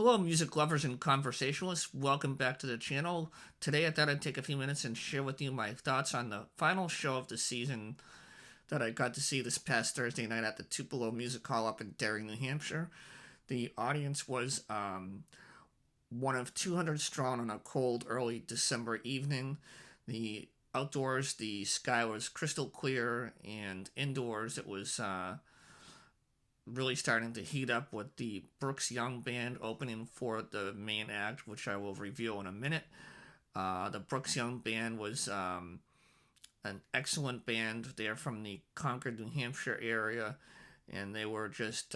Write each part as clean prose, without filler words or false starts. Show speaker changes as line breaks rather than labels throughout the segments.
Hello, music lovers and conversationalists. Welcome back to the channel. Today, I thought I'd take a few minutes and share with you my thoughts on the final show of the season that I got to see this past Thursday night at the Tupelo Music Hall up in Derry, New Hampshire. The audience was one of 200 strong on a cold, early December evening. The outdoors, the sky was crystal clear, and indoors, it was really starting to heat up with the Brooks Young Band opening for the main act, which I will reveal in a minute. The Brooks Young Band was an excellent band. They're from the Concord, New Hampshire area, and they were just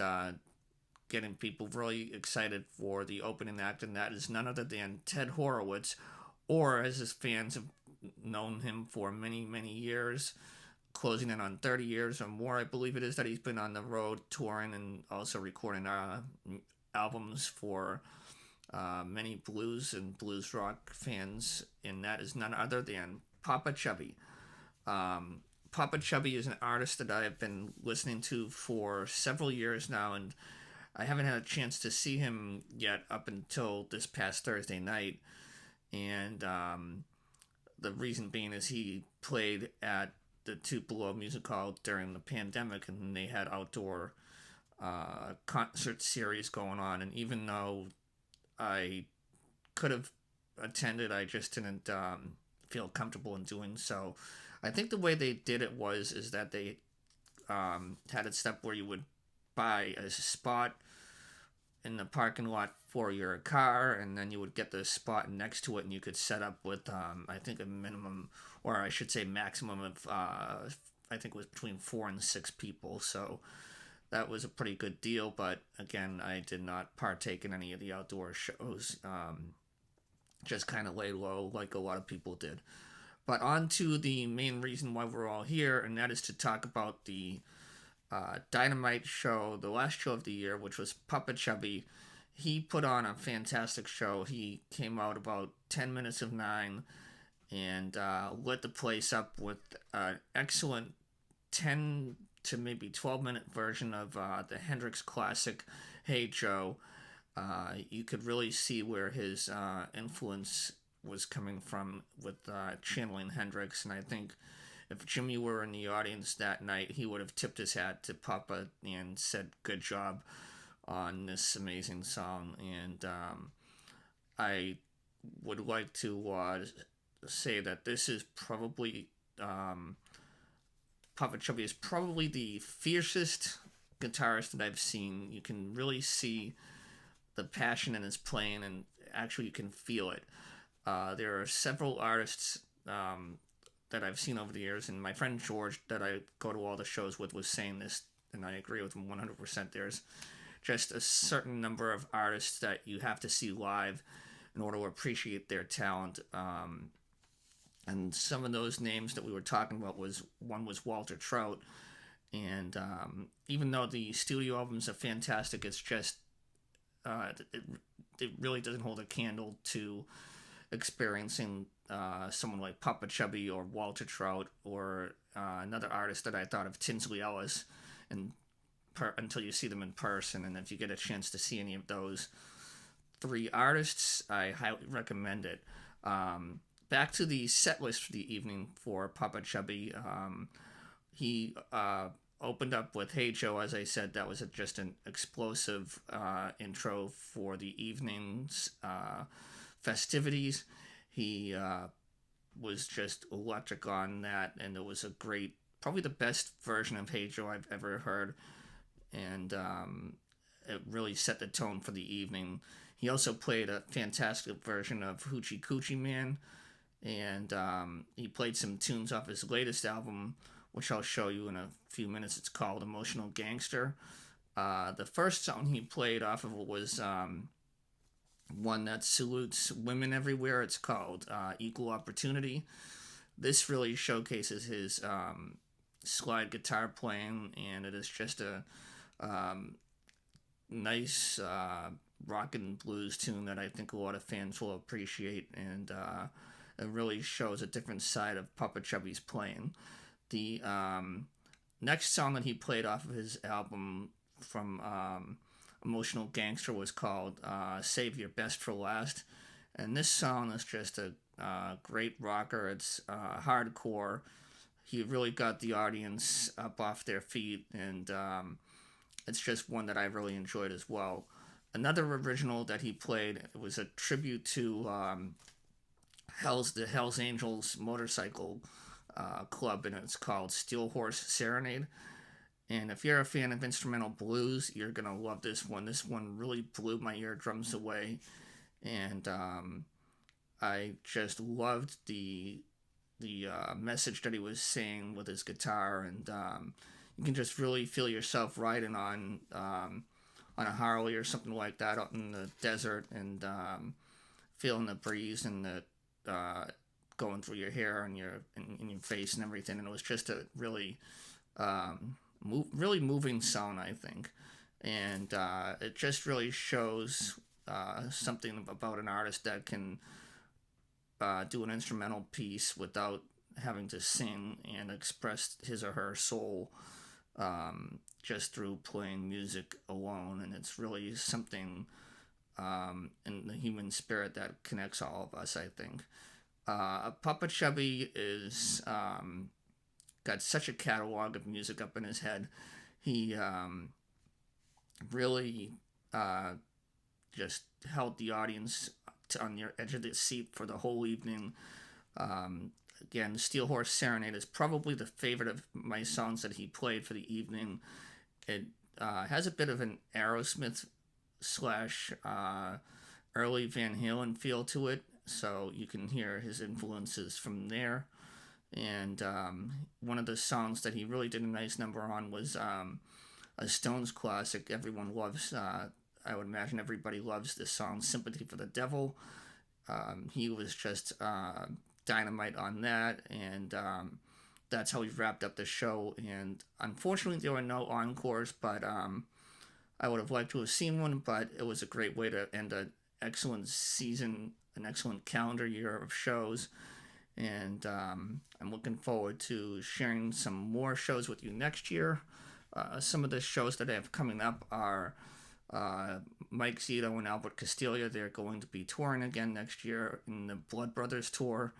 getting people really excited for the opening act, and that is none other than Ted Horowitz, or as his fans have known him for many, many years, closing in on 30 years or more, I believe it is, that he's been on the road touring and also recording albums for many blues and blues rock fans, and that is none other than Papa Chubby. Papa Chubby is an artist that I have been listening to for several years now, and I haven't had a chance to see him yet up until this past Thursday night. And the reason being is he played at the Tupelo Music Hall during the pandemic, and they had outdoor concert series going on. And even though I could have attended, I just didn't feel comfortable in doing so. I think the way they did it is that they had a step where you would buy a spot in the parking lot for your car, and then you would get the spot next to it, and you could set up with I think a minimum, or I should say maximum of I think it was between 4 and 6 people. So that was a pretty good deal. But again, I did not partake in any of the outdoor shows. Just kind of lay low like a lot of people did. But on to the main reason why we're all here, and that is to talk about the Dynamite show, the last show of the year, which was Papa Chubby. He put on a fantastic show. He came out about 10 minutes of 9 and lit the place up with an excellent 10 to maybe 12-minute version of the Hendrix classic, Hey Joe. You could really see where his influence was coming from with channeling Hendrix, and I think if Jimmy were in the audience that night, he would have tipped his hat to Papa and said, "Good job on this amazing song." And I would like to say that this is probably Papa Chubby is probably the fiercest guitarist that I've seen. You can really see the passion in his playing, and actually you can feel it. There are several artists that I've seen over the years, and my friend George, that I go to all the shows with, was saying this, and I agree with him 100%. There's just a certain number of artists that you have to see live in order to appreciate their talent. And some of those names that we were talking about was Walter Trout, and even though the studio albums are fantastic, it's just it really doesn't hold a candle to experiencing someone like Papa Chubby or Walter Trout or another artist that I thought of, Tinsley Ellis, and until you see them in person. And if you get a chance to see any of those 3 artists, I highly recommend it. Back to the set list for the evening for Papa Chubby. He opened up with Hey Joe, as I said. That was just an explosive intro for the evening's festivities. He was just electric on that, and it was a great, probably the best version of Hey Joe I've ever heard, and it really set the tone for the evening. He also played a fantastic version of Hoochie Coochie Man, and he played some tunes off his latest album, which I'll show you in a few minutes. It's called Emotional Gangster. The first song he played off of it was one that salutes women everywhere. It's called Equal Opportunity. This really showcases his slide guitar playing, and it is just a nice rock and blues tune that I think a lot of fans will appreciate, and it really shows a different side of Papa Chubby's playing. The next song that he played off of his album from Emotional Gangster was called Save Your Best for Last. And this song is just a great rocker. It's hardcore. He really got the audience up off their feet, and it's just one that I really enjoyed as well. Another original that he played, it was a tribute to the Hell's Angels motorcycle club, and it's called Steel Horse Serenade. And if you're a fan of instrumental blues, you're gonna love this one. This one really blew my eardrums away, and I just loved the message that he was saying with his guitar, and you can just really feel yourself riding on a Harley or something like that out in the desert, and feeling the breeze and the going through your hair and your face and everything. And it was just a really really moving song, I think, and it just really shows something about an artist that can do an instrumental piece without having to sing and express his or her soul just through playing music alone. And it's really something in the human spirit that connects all of us, I think. Papa Chubby is got such a catalog of music up in his head. He really just held the audience on the edge of the seat for the whole evening. Again, Steel Horse Serenade is probably the favorite of my songs that he played for the evening. It has a bit of an Aerosmith slash early Van Halen feel to it, so you can hear his influences from there. And one of the songs that he really did a nice number on was a Stones classic everyone loves. I would imagine everybody loves this song, Sympathy for the Devil. He was just dynamite on that, and that's how he wrapped up the show. And unfortunately, there were no encores, but I would have liked to have seen one, but it was a great way to end an excellent season, an excellent calendar year of shows. And I'm looking forward to sharing some more shows with you next year. Some of the shows that I have coming up are Mike Zito and Albert Castiglia. They're going to be touring again next year in the Blood Brothers tour.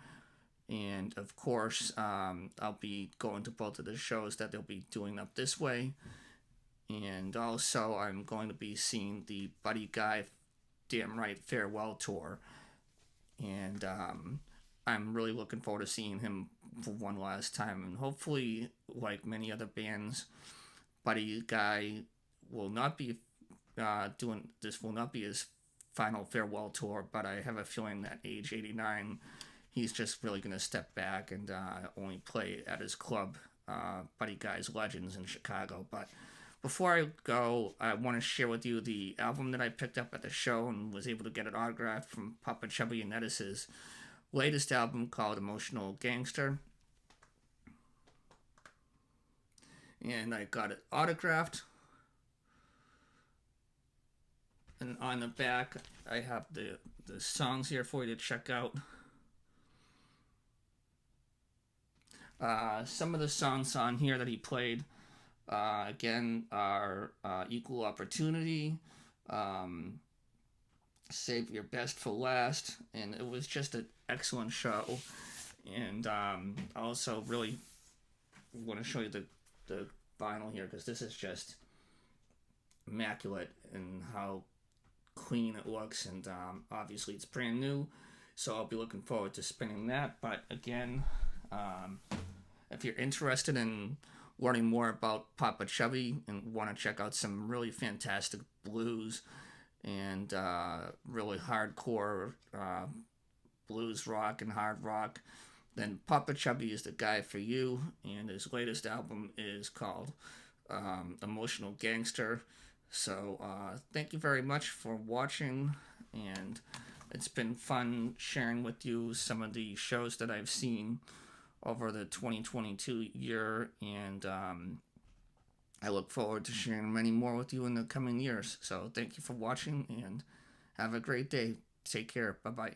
And of course, I'll be going to both of the shows that they'll be doing up this way. And also, I'm going to be seeing the Buddy Guy Damn Right Farewell tour. And I'm really looking forward to seeing him for one last time. And hopefully, like many other bands, Buddy Guy will not be doing this, will not be his final farewell tour, but I have a feeling that age 89, he's just really going to step back and only play at his club, Buddy Guy's Legends in Chicago. But before I go, I want to share with you the album that I picked up at the show and was able to get it autographed from Papa Chubby, and that is his latest album called Emotional Gangster. And I got it autographed. And on the back, I have the songs here for you to check out. Some of the songs on here that he played, again, are Equal Opportunity, Save Your Best for Last, and it was just an excellent show. And I also really want to show you the vinyl here, because this is just immaculate in how clean it looks, and obviously it's brand new, so I'll be looking forward to spinning that. But again, if you're interested in learning more about Papa Chubby and want to check out some really fantastic blues and really hardcore blues rock and hard rock, then Papa Chubby is the guy for you. And his latest album is called Emotional Gangster. So thank you very much for watching, and it's been fun sharing with you some of the shows that I've seen over the 2022 year, and I look forward to sharing many more with you in the coming years. So thank you for watching, and have a great day. Take care. Bye-bye.